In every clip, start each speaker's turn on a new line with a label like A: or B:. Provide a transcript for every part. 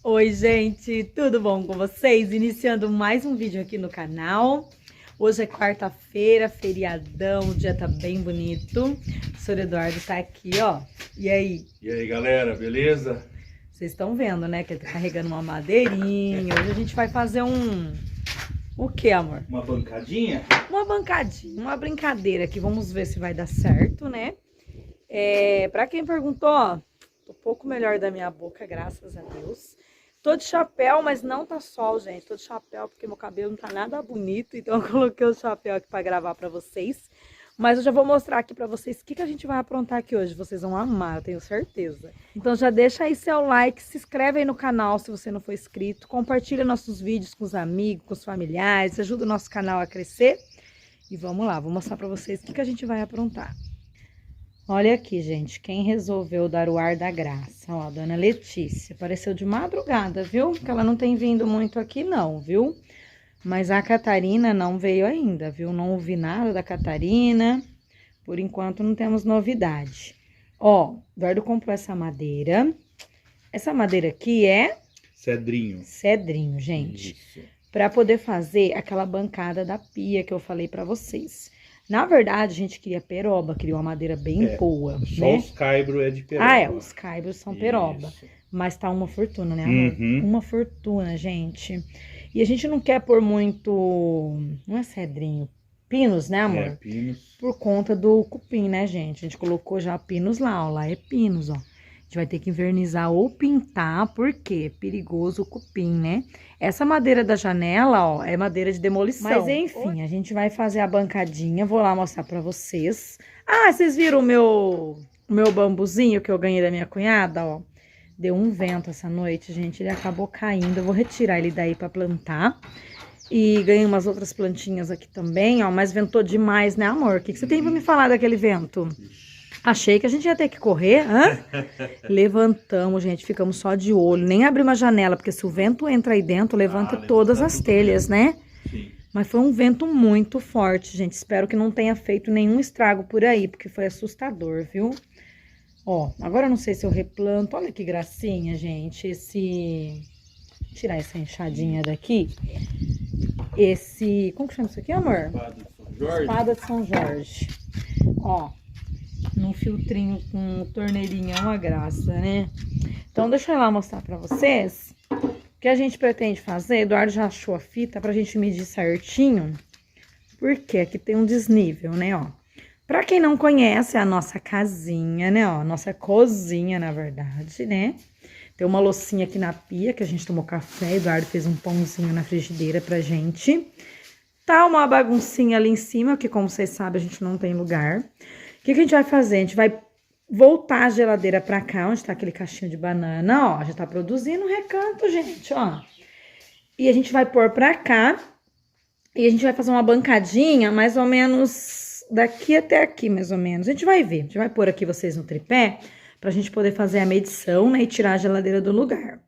A: Oi, gente, tudo bom com vocês? Iniciando mais um vídeo aqui no canal. Hoje é quarta-feira, feriadão, o dia tá bem bonito. O senhor Eduardo tá aqui, ó. E aí?
B: E aí, galera, beleza?
A: Vocês estão vendo, né, que ele tá carregando uma madeirinha. Hoje a gente vai fazer o que, amor?
B: Uma bancadinha?
A: Uma bancadinha, uma brincadeira aqui. Vamos ver se vai dar certo, né? Pra quem perguntou, ó, tô um pouco melhor da minha boca, graças a Deus. Tô de chapéu, mas não tá sol, gente. Tô de chapéu porque meu cabelo não tá nada bonito. Então eu coloquei o chapéu aqui pra gravar pra vocês. Mas eu já vou mostrar aqui pra vocês o que a gente vai aprontar aqui hoje. Vocês vão amar, eu tenho certeza. Então já deixa aí seu like, se inscreve aí no canal se você não for inscrito. Compartilha nossos vídeos com os amigos, com os familiares. Ajuda o nosso canal a crescer. E vamos lá, vou mostrar pra vocês o que a gente vai aprontar. Olha aqui, gente, quem resolveu dar o ar da graça, ó, a dona Letícia, apareceu de madrugada, viu? Porque ela não tem vindo muito aqui não, viu? Mas a Catarina não veio ainda, viu? Não ouvi nada da Catarina, por enquanto não temos novidade. Ó, o Eduardo comprou essa madeira aqui é...
B: Cedrinho.
A: Cedrinho, gente,
B: Isso.
A: Pra poder fazer aquela bancada da pia que eu falei pra vocês. Na verdade, a gente queria peroba, queria uma madeira bem boa,
B: Só
A: né?
B: os caibros é de peroba.
A: Ah, os caibros são peroba.
B: Isso.
A: Mas tá uma fortuna, né, amor?
B: Uhum.
A: Uma fortuna, gente. E a gente não quer pôr muito... Não é cedrinho. Pinos, né, amor?
B: Pinos.
A: Por conta do cupim, né, gente? A gente colocou já pinos lá, ó. Lá é pinos, ó. A gente vai ter que invernizar ou pintar, porque é perigoso o cupim, né? Essa madeira da janela, ó, é madeira de demolição. Mas enfim, a gente vai fazer a bancadinha, vou lá mostrar pra vocês. Ah, vocês viram o meu bambuzinho que eu ganhei da minha cunhada, ó? Deu um vento essa noite, gente, ele acabou caindo. Eu vou retirar ele daí pra plantar. E ganhei umas outras plantinhas aqui também, ó, mas ventou demais, né, amor? O que você tem pra me falar daquele vento? Achei que a gente ia ter que correr, hã? Levantamos, gente, ficamos só de olho. Nem abrimos a janela, porque se o vento entra aí dentro, levanta todas as telhas, né?
B: Sim.
A: Mas foi um vento muito forte, gente. Espero que não tenha feito nenhum estrago por aí, porque foi assustador, viu? Ó, agora eu não sei se eu replanto. Olha que gracinha, gente. Vou tirar essa enxadinha daqui. Como que chama isso aqui, amor?
B: Espada de São Jorge.
A: Espada de São Jorge. Ó. Num filtrinho com torneirinha, é uma graça, né? Então, deixa eu lá mostrar pra vocês o que a gente pretende fazer. Eduardo já achou a fita pra gente medir certinho, porque aqui tem um desnível, né, ó. Pra quem não conhece, é a nossa casinha, né, ó, nossa cozinha, na verdade, né? Tem uma loucinha aqui na pia, que a gente tomou café, Eduardo fez um pãozinho na frigideira pra gente. Tá uma baguncinha ali em cima, que como vocês sabem, a gente não tem lugar. O que a gente vai fazer? A gente vai voltar a geladeira pra cá, onde tá aquele caixinho de banana, ó. Já tá produzindo um recanto, gente, ó. E a gente vai pôr pra cá. E a gente vai fazer uma bancadinha, mais ou menos daqui até aqui, mais ou menos. A gente vai ver. A gente vai pôr aqui vocês no tripé, pra gente poder fazer a medição, né? E tirar a geladeira do lugar.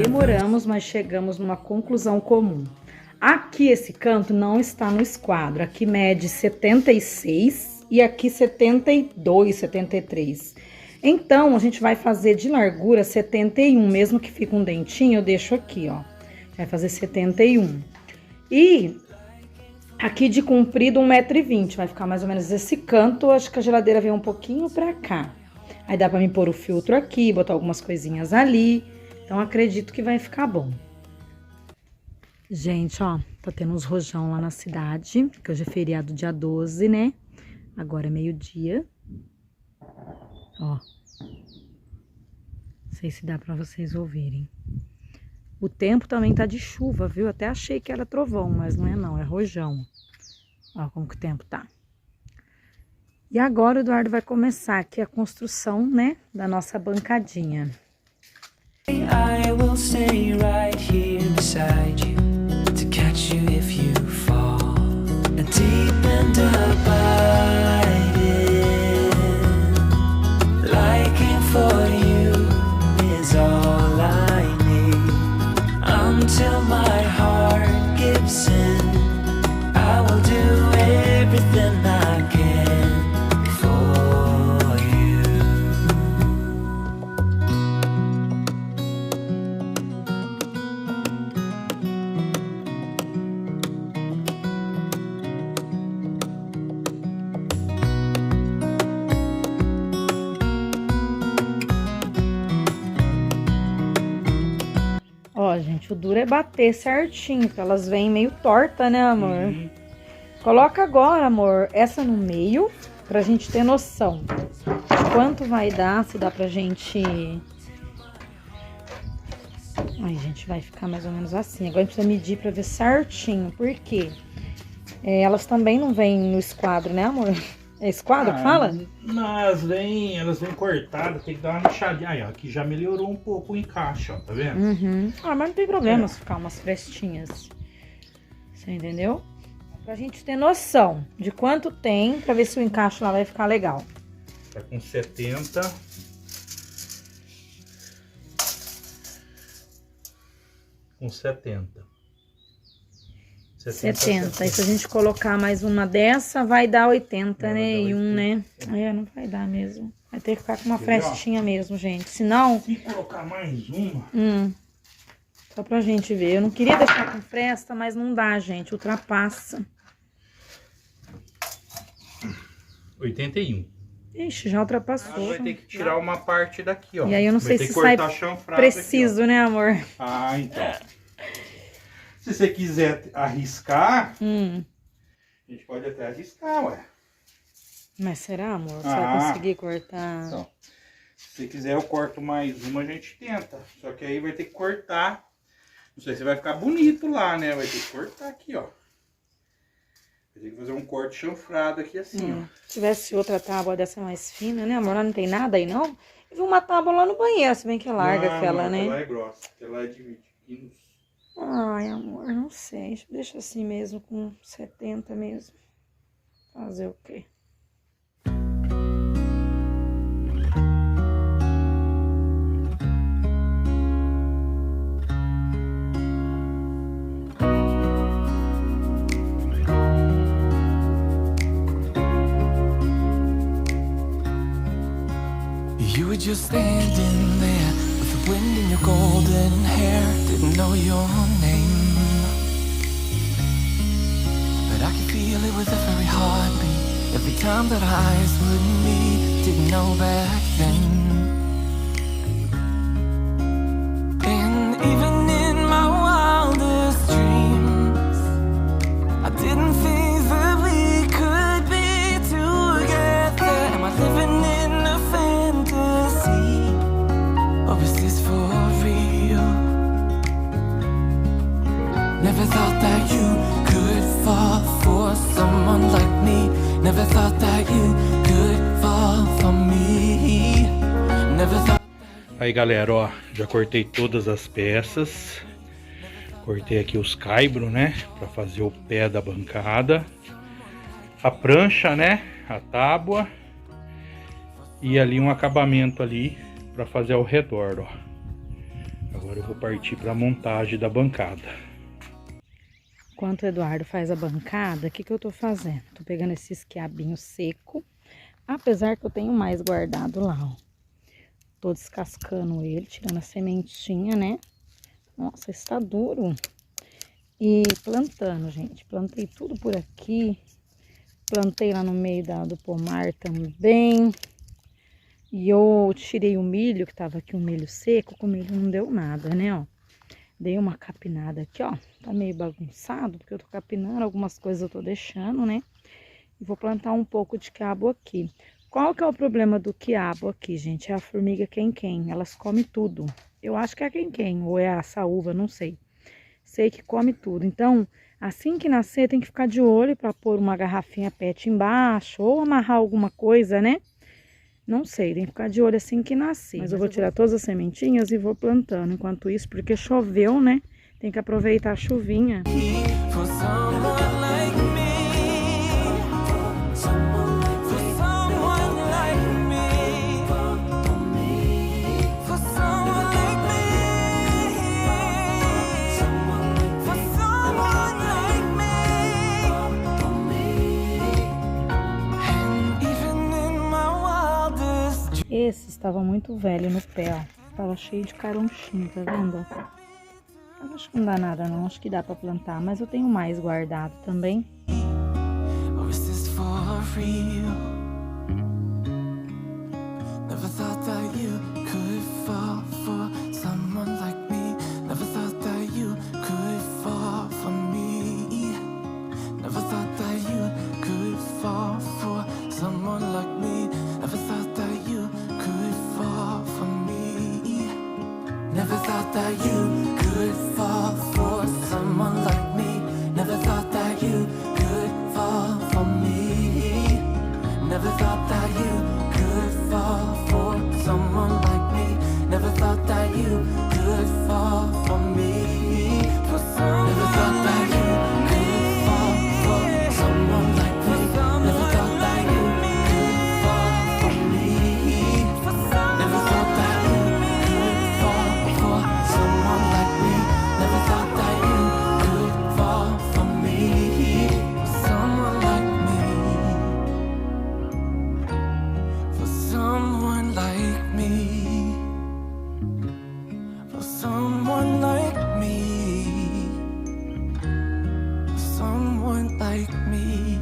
A: Demoramos, mas chegamos numa conclusão comum. Aqui esse canto não está no esquadro. Aqui mede 76 e aqui 72, 73. Então, a gente vai fazer de largura 71, mesmo que fique um dentinho, eu deixo aqui, ó. Vai fazer 71. E aqui de comprido 1,20 m, vai ficar mais ou menos esse canto. Acho que a geladeira vem um pouquinho pra cá. Aí dá pra mim pôr o filtro aqui, botar algumas coisinhas ali. Então, acredito que vai ficar bom. Gente, ó, tá tendo uns rojão lá na cidade, que hoje é feriado dia 12, né? Agora é meio-dia. Ó. Não sei se dá pra vocês ouvirem. O tempo também tá de chuva, viu? Até achei que era trovão, mas não é não, é rojão. Ó, como que o tempo tá. E agora o Eduardo vai começar aqui a construção, né, da nossa bancadinha. I will stay right here beside you to catch you if you O duro é bater certinho, porque elas vêm meio torta, né, amor?
B: Uhum.
A: Coloca agora, amor, essa no meio, pra gente ter noção de quanto vai dar, se dá pra gente... Ai, gente, vai ficar mais ou menos assim. Agora a gente precisa medir pra ver certinho, por quê? Elas também não vêm no esquadro, né, amor? É esquadro que fala?
B: Não, elas vêm cortadas, tem que dar uma lixadinha. Aí, ó, aqui já melhorou um pouco o encaixe, ó, tá vendo?
A: Uhum. Ah, mas não tem problema se ficar umas frestinhas. Você entendeu? Pra gente ter noção de quanto tem, pra ver se o encaixe lá vai ficar legal.
B: Tá com 70. Com 70.
A: 70. E se a gente colocar mais uma dessa, vai dar 80,
B: Não,
A: né?
B: vai dar
A: E
B: 80.
A: né? Não vai dar mesmo. Vai ter que ficar com uma
B: Entendeu?
A: frestinha mesmo, gente. Senão...
B: Se colocar mais uma...
A: Só pra gente ver. Eu não queria deixar com fresta, mas não dá, gente. Ultrapassa.
B: 81.
A: Ixi, já ultrapassou.
B: Vai ter que tirar uma parte daqui, ó.
A: E aí eu não sei
B: ter
A: se
B: que
A: sai
B: cortar chanfrado
A: preciso,
B: aqui,
A: né, amor?
B: Ah, então. Se você quiser arriscar, a gente pode até arriscar, ué.
A: Mas será, amor? Você vai conseguir cortar?
B: Então, se você quiser eu corto mais uma, a gente tenta. Só que aí vai ter que cortar. Não sei se vai ficar bonito lá, né? Vai ter que cortar aqui, ó. Vai ter que fazer um corte chanfrado aqui assim, ó.
A: Se tivesse outra tábua dessa mais fina, né, amor? Lá não tem nada aí, não? Eu vi uma tábua lá no banheiro, se bem que é larga aquela, né?
B: Aquela é grossa. Aquela é de 20 quilos.
A: Ai, amor, não sei. Deixa assim mesmo, com 70 mesmo. Fazer o quê?
C: You were just standing there with the wind in your golden hair. Didn't know your name, but I could feel it with every heartbeat. Every time that our eyes would meet. Didn't know back then. And even in my wildest dreams, I didn't think that we could be together. Am I living in a fantasy, or is this for real? Never thought that you could fall for someone like me. Never thought that you could fall for me. Never thought.
B: Aí galera, ó, já cortei todas as peças. Cortei aqui os caibros, né, pra fazer o pé da bancada, a prancha, né, a tábua e ali um acabamento ali pra fazer ao redor, ó. Agora eu vou partir pra montagem da bancada.
A: Enquanto o Eduardo faz a bancada, o que eu tô fazendo? Tô pegando esses quiabinhos seco, apesar que eu tenho mais guardado lá, ó. Tô descascando ele, tirando a sementinha, né? Nossa, está duro. E plantando, gente. Plantei tudo por aqui. Plantei lá no meio do pomar também. E eu tirei o milho, que tava aqui, um milho seco. Com o milho não deu nada, né, ó. Dei uma capinada aqui, ó. Tá meio bagunçado, porque eu tô capinando. Algumas coisas eu tô deixando, né? E vou plantar um pouco de quiabo aqui. Qual que é o problema do quiabo aqui, gente? É a formiga quem-quem. Elas comem tudo. Eu acho que é quem-quem, ou é a saúva, não sei. Sei que come tudo. Então, assim que nascer, tem que ficar de olho para pôr uma garrafinha PET embaixo, ou amarrar alguma coisa, né? Não sei, tem que ficar de olho assim que nascer. Mas eu vou tirar todas as sementinhas e vou plantando. Enquanto isso, porque choveu, né? Tem que aproveitar a chuvinha.
C: For someone like me. For someone like me. For someone like me. For someone like me. And even in my wildest.
A: Esse estava muito velho no pé, ó. Estava cheio de caronchinho, tá vendo? Eu acho que não dá nada não, acho que dá pra plantar, mas eu tenho mais guardado também.
C: Or is this for real? Never thought that you could fall for someone like me. Never thought that you someone like me.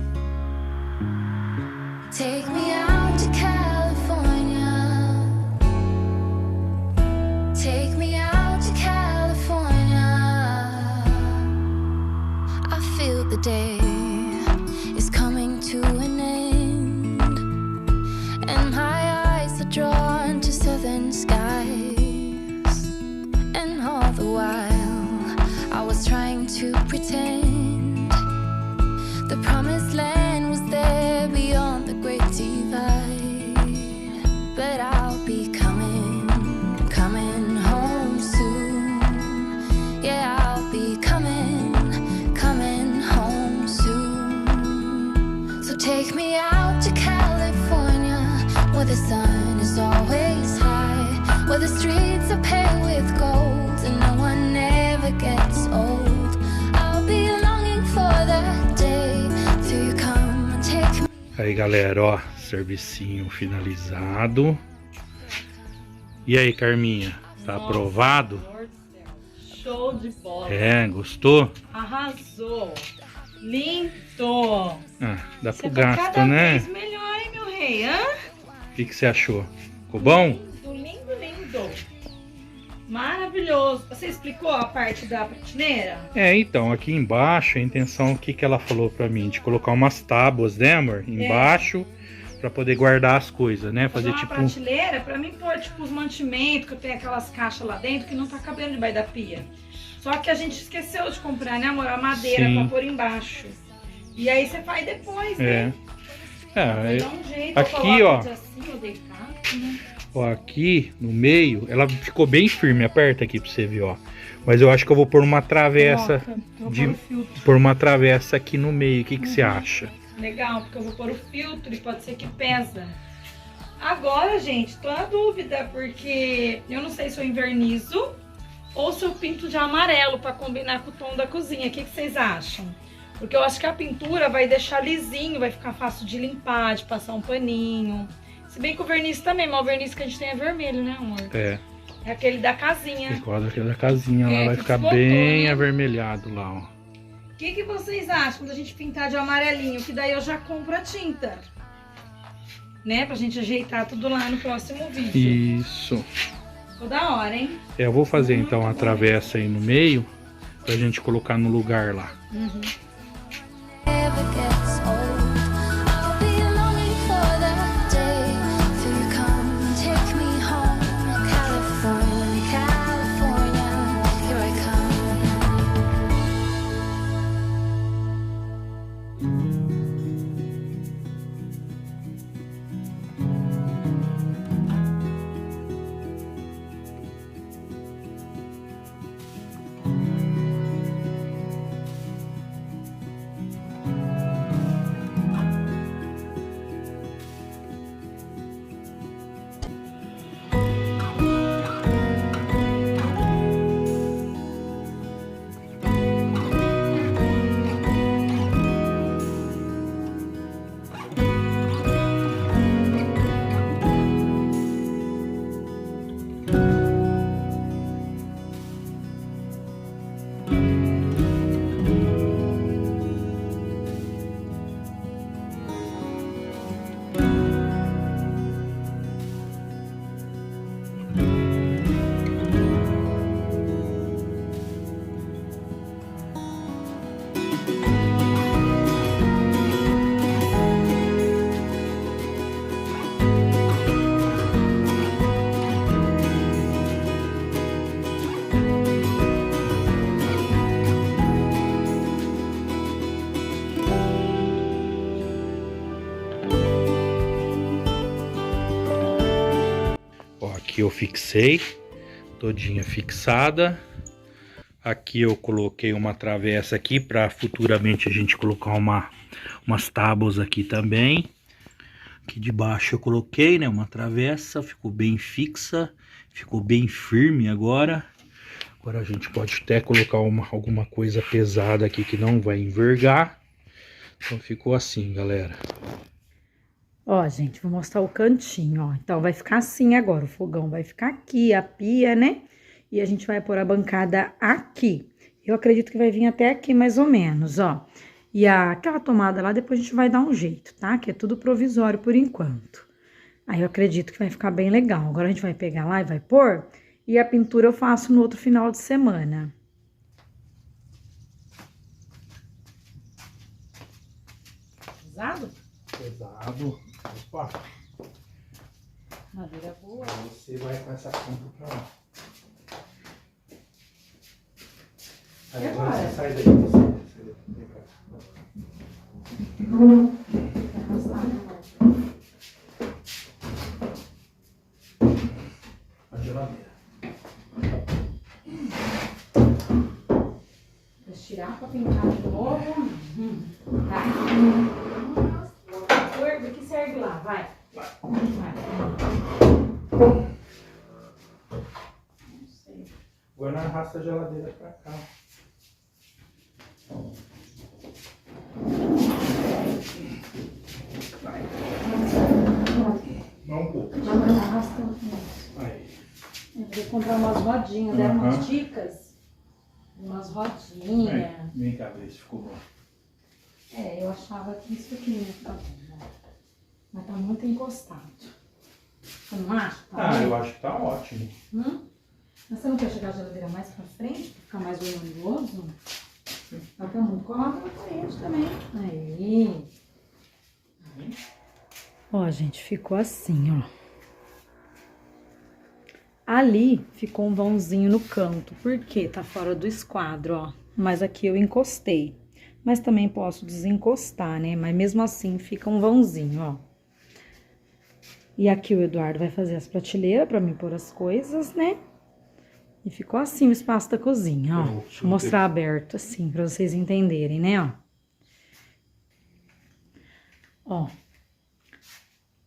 D: Take me out to California. Take me out to California. I feel the day is coming to an end, and my eyes are drawn to southern skies. And all the while I was trying to pretend the promised land was there beyond the great divide. But I'll be coming home soon. Yeah, I'll be coming home soon. So take me out to California, where the sun is always high, where the streets are paved with gold and no one ever gets old. I'll be longing for that day till you come and take me.
B: Aí, galera, ó, servicinho finalizado. E aí, Carminha, tá aprovado?
A: Show de bola.
B: É, gostou?
A: Arrasou. Lindo.
B: Ah, dá
A: Você
B: pro
A: tá
B: gasto,
A: cada
B: né?
A: vez melhor, hein, meu rei? Hã?
B: O que você achou? Ficou bom?
A: Lindo. Maravilhoso. Você explicou a parte da prateleira?
B: É, então, aqui embaixo, a intenção, o que que ela falou pra mim? De colocar umas tábuas, né, amor? Embaixo, pra poder guardar as coisas, né?
A: Fazer
B: Fazer
A: uma
B: tipo...
A: prateleira pra mim pôr tipo os mantimentos, que eu tenho aquelas caixas lá dentro que não tá cabendo debaixo da pia. Só que a gente esqueceu de comprar, né, amor? A madeira
B: Sim.
A: pra pôr embaixo. E aí você faz depois, né?
B: É,
A: Dá um jeito,
B: aqui,
A: eu coloco
B: ó.
A: assim, eu deitato, né?
B: ó, aqui no meio, ela ficou bem firme, aperta aqui pra você ver, ó. Mas eu acho que eu vou pôr uma travessa, pôr uma travessa aqui no meio, o que que você acha?
A: Legal, porque eu vou pôr o filtro e pode ser que pesa. Agora, gente, tô na dúvida, porque eu não sei se eu invernizo ou se eu pinto de amarelo pra combinar com o tom da cozinha. O que que vocês acham? Porque eu acho que a pintura vai deixar lisinho, vai ficar fácil de limpar, de passar um paninho. Se bem que o verniz também, mas o verniz que a gente tem é vermelho, né, amor?
B: É.
A: É aquele da casinha.
B: Igual daquele da casinha lá, vai
A: que
B: ficar
A: desbotou,
B: bem
A: né?
B: avermelhado lá, ó.
A: O que que vocês acham quando a gente pintar de amarelinho? Que daí eu já compro a tinta. Né? Pra gente ajeitar tudo lá no próximo vídeo.
B: Isso.
A: Ficou da hora, hein?
B: É, eu vou fazer então a travessa aí no meio, pra gente colocar no lugar lá.
D: Never gets old. I'll be longing for that day till you come and take me home. California, California, here I come.
B: Ó, aqui eu fixei, todinha fixada. Aqui eu coloquei uma travessa aqui para futuramente a gente colocar umas tábuas aqui também. Aqui de baixo eu coloquei, né, uma travessa, ficou bem fixa, ficou bem firme agora. Agora a gente pode até colocar alguma coisa pesada aqui que não vai envergar. Então ficou assim, galera.
A: Ó, gente, vou mostrar o cantinho, ó. Então, vai ficar assim agora, o fogão vai ficar aqui, a pia, né? E a gente vai pôr a bancada aqui. Eu acredito que vai vir até aqui, mais ou menos, ó. E aquela tomada lá, depois a gente vai dar um jeito, tá? Que é tudo provisório por enquanto. Aí eu acredito que vai ficar bem legal. Agora a gente vai pegar lá e vai pôr. E a pintura eu faço no outro final de semana. Pesado?
B: Pesado. Opa.
A: Madeira boa.
B: Você vai com essa ponta pra lá. Aí agora você sai daí. Vem pra cá. A geladeira.
A: Vou tirar pra pintar de novo. Tá. Nossa, que serve lá, vai. Vai. Não sei.
B: Agora nós arrasta a geladeira pra cá. Vai. Não um pouco.
A: Arrasta.
B: Aí.
A: Eu vou comprar umas rodinhas, deram umas dicas. Umas rodinhas.
B: Vem cá ver se ficou bom.
A: É, eu achava que isso aqui não ia ficar bom, né? Mas tá muito encostado. Você não acha? Tá
B: eu acho que tá ótimo.
A: Mas você não quer chegar a geladeira mais pra frente, pra ficar mais harmonioso? Ela tá muito colada na parede também. Aí. Ó, gente, ficou assim, ó. Ali ficou um vãozinho no canto, porque tá fora do esquadro, ó. Mas aqui eu encostei. Mas também posso desencostar, né? Mas mesmo assim fica um vãozinho, ó. E aqui o Eduardo vai fazer as prateleiras pra mim pôr as coisas, né? E ficou assim o espaço da cozinha, ó. Deixa eu mostrar aberto assim, pra vocês entenderem, né, ó. Ó.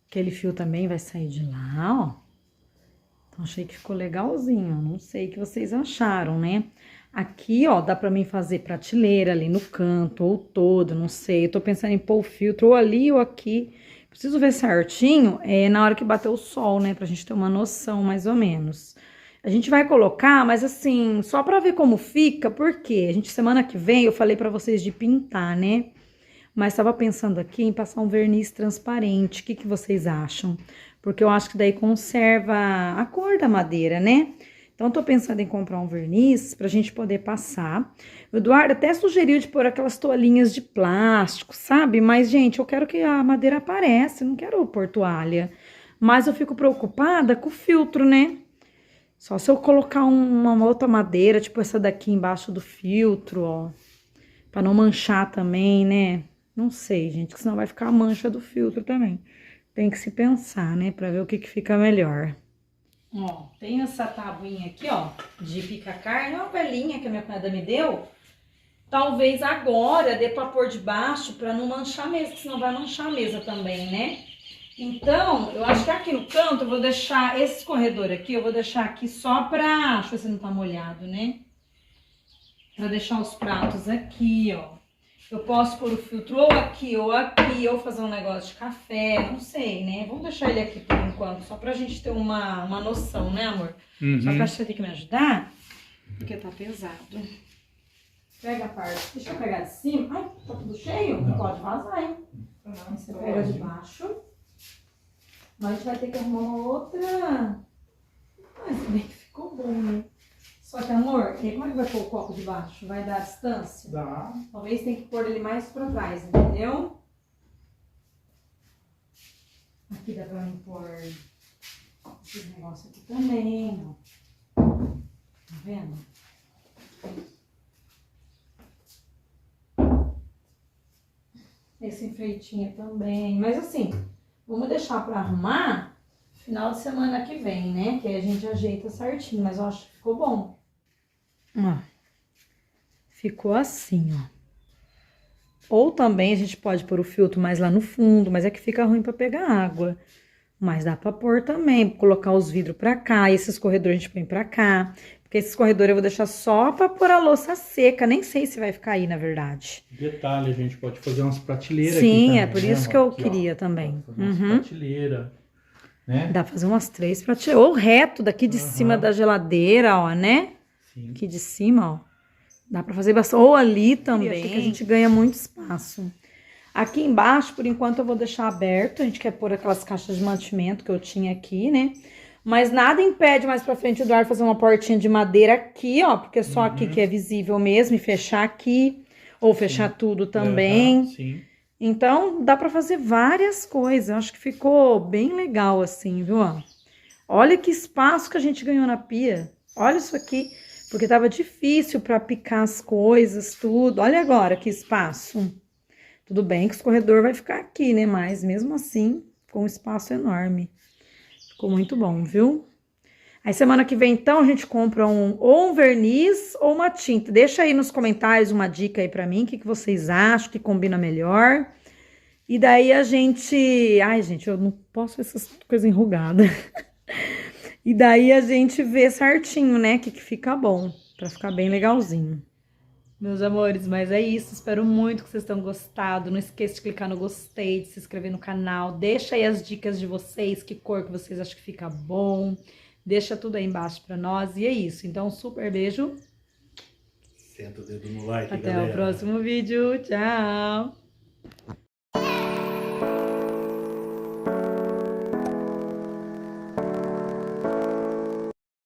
A: Aquele fio também vai sair de lá, ó. Então, achei que ficou legalzinho. Não sei o que vocês acharam, né? Aqui, ó, dá pra mim fazer prateleira ali no canto, ou todo, não sei. Eu tô pensando em pôr o filtro ou ali ou aqui. Preciso ver certinho, na hora que bater o sol, né? Pra gente ter uma noção, mais ou menos. A gente vai colocar, mas assim, só pra ver como fica, porque semana que vem, eu falei pra vocês de pintar, né? Mas tava pensando aqui em passar um verniz transparente. O que vocês acham? Porque eu acho que daí conserva a cor da madeira, né? Então, tô pensando em comprar um verniz pra gente poder passar. O Eduardo até sugeriu de pôr aquelas toalhinhas de plástico, sabe? Mas, gente, eu quero que a madeira apareça, não quero pôr toalha. Mas eu fico preocupada com o filtro, né? Só se eu colocar uma outra madeira, tipo essa daqui embaixo do filtro, ó. Pra não manchar também, né? Não sei, gente, que senão vai ficar a mancha do filtro também. Tem que se pensar, né? Pra ver o que fica melhor. Ó, tem essa tabuinha aqui, ó, de pica-carne, uma velhinha que a minha cunhada me deu. Talvez agora dê pra pôr debaixo pra não manchar a mesa, senão vai manchar a mesa também, né? Então, eu acho que aqui no canto eu vou deixar esse escorredor aqui, eu vou deixar aqui só pra... Deixa eu ver se não tá molhado, né? Pra deixar os pratos aqui, ó. Eu posso pôr o filtro ou aqui, ou fazer um negócio de café, não sei, né? Vamos deixar ele aqui por enquanto, só pra gente ter uma noção, né, amor? Só que acho que você tem que me ajudar, porque tá pesado. Pega a parte, deixa eu pegar de cima. Ai, tá tudo cheio? Não pode vazar, hein? Você pega de baixo. Mas a gente vai ter que arrumar uma outra. Mas bem que ficou bom, né? Só que, amor, como é que vai pôr o copo de baixo? Vai dar distância?
B: Dá.
A: Talvez tenha que pôr ele mais pra trás, entendeu? Aqui dá pra mim pôr esse negócio aqui também, ó. Tá vendo? Esse enfeitinho também. Mas assim, vamos deixar pra arrumar final de semana que vem, né? Que aí a gente ajeita certinho. Mas eu acho que ficou bom. Ó. Ficou assim, ó. Ou também a gente pode pôr o filtro mais lá no fundo, mas é que fica ruim pra pegar água. Mas dá pra pôr também, colocar os vidros pra cá, e esses corredores a gente põe pra cá. Porque esses corredores eu vou deixar só pra pôr a louça seca, nem sei se vai ficar aí, na verdade.
B: Detalhe, a gente pode fazer umas prateleiras.
A: Sim,
B: aqui também,
A: é por
B: né,
A: isso que eu
B: aqui,
A: queria
B: ó,
A: também.
B: fazer umas prateleiras, né?
A: Dá pra fazer umas 3 prateleiras, ou reto daqui de cima da geladeira, ó, né?
B: Sim.
A: Aqui de cima, ó. Dá pra fazer bastante. Ou ali também. Que a gente ganha muito espaço. espaço. Aqui embaixo, por enquanto, eu vou deixar aberto. A gente quer pôr aquelas caixas de mantimento que eu tinha aqui, né? Mas nada impede mais pra frente o Eduardo fazer uma portinha de madeira aqui, ó. Porque é só aqui que é visível mesmo. E fechar aqui. Ou fechar tudo também.
B: Sim.
A: Então, dá pra fazer várias coisas. Eu acho que ficou bem legal assim, viu? Ó. Olha que espaço que a gente ganhou na pia. Olha isso aqui. Porque tava difícil pra picar as coisas, tudo. Olha agora que espaço. Tudo bem que o escorredor vai ficar aqui, né? Mas mesmo assim, ficou um espaço enorme. Ficou muito bom, viu? Aí semana que vem, então, a gente compra ou um verniz ou uma tinta. Deixa aí nos comentários uma dica aí pra mim, o que vocês acham que combina melhor. E daí a gente... Ai, gente, eu não posso ver essas coisas enrugadas. E daí a gente vê certinho, né, que fica bom, pra ficar bem legalzinho. Meus amores, mas é isso. Espero muito que vocês tenham gostado. Não esqueça de clicar no gostei, de se inscrever no canal. Deixa aí as dicas de vocês, que cor que vocês acham que fica bom. Deixa tudo aí embaixo pra nós. E é isso. Então, um super beijo.
B: Senta o dedo no like,
A: Até
B: galera.
A: o próximo vídeo. Tchau!